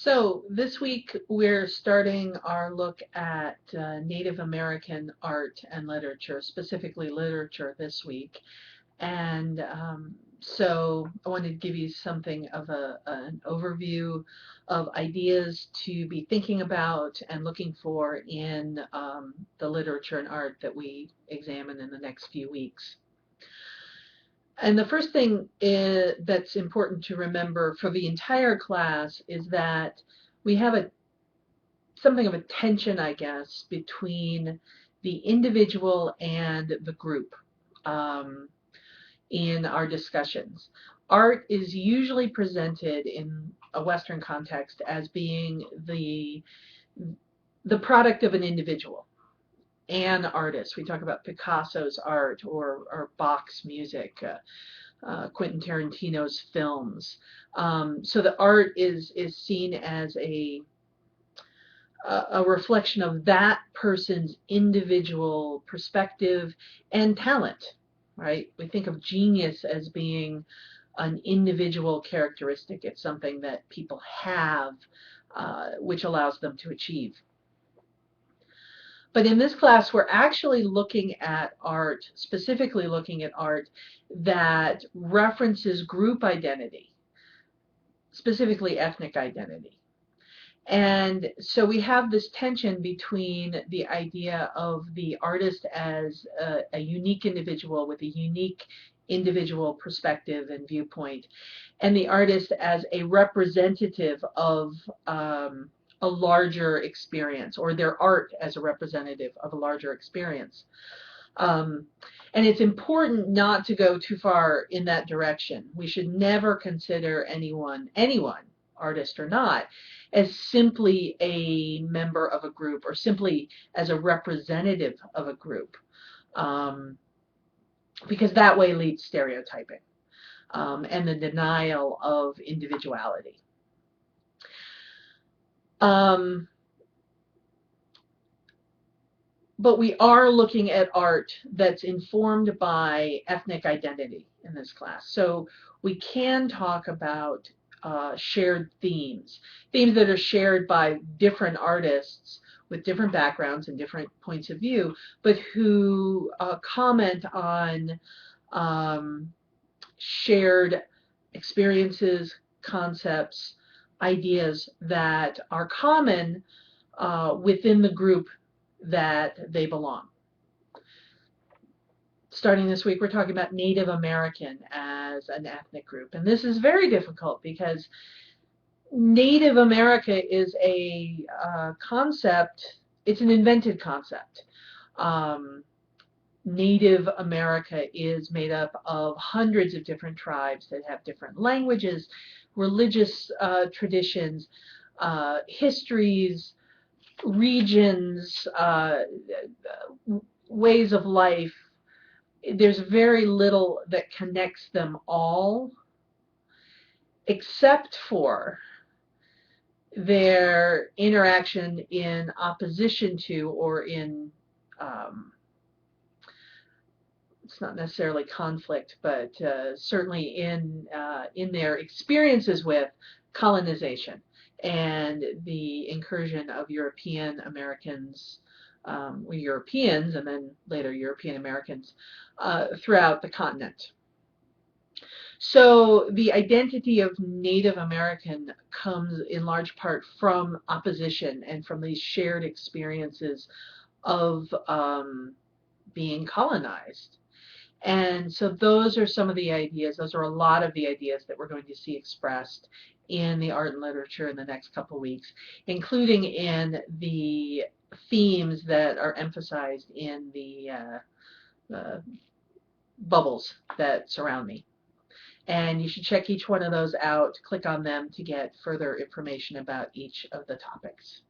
So this week we're starting our look at Native American art and literature, specifically literature this week. And so I wanted to give you something of an overview of ideas to be thinking about and looking for in the literature and art that we examine in the next few weeks. And the first thing that's important to remember for the entire class is that we have something of a tension, I guess, between the individual and the group in our discussions. Art is usually presented in a Western context as being the product of an individual, an artist. We talk about Picasso's art or Bach's music, Quentin Tarantino's films. So the art is seen as a reflection of that person's individual perspective and talent, right? We think of genius as being an individual characteristic. It's something that people have, which allows them to achieve. But in this class, we're actually looking at art, specifically looking at art that references group identity, specifically ethnic identity. And so we have this tension between the idea of the artist as a unique individual with a unique individual perspective and viewpoint, and the artist as a representative of a larger experience, or their art as a representative of a larger experience. And it's important not to go too far in that direction. We should never consider anyone, artist or not, as simply a member of a group or simply as a representative of a group, because that way leads stereotyping and the denial of individuality. But we are looking at art that's informed by ethnic identity in this class. So we can talk about shared themes that are shared by different artists with different backgrounds and different points of view, but who comment on shared experiences, concepts, ideas that are common within the group that they belong. Starting this week, we're talking about Native American as an ethnic group. And this is very difficult because Native America is a concept, it's an invented concept. Native America is made up of hundreds of different tribes that have different languages, religious traditions, histories, regions, ways of life. There's very little that connects them all, except for their interaction in opposition to, or in, it's not necessarily conflict, but certainly in their experiences with colonization and the incursion of European Americans, Europeans, and then later European Americans throughout the continent. So the identity of Native American comes in large part from opposition and from these shared experiences of being colonized. And so those are some of the ideas, those are a lot of the ideas that we're going to see expressed in the art and literature in the next couple of weeks, including in the themes that are emphasized in the bubbles that surround me. And you should check each one of those out, click on them to get further information about each of the topics.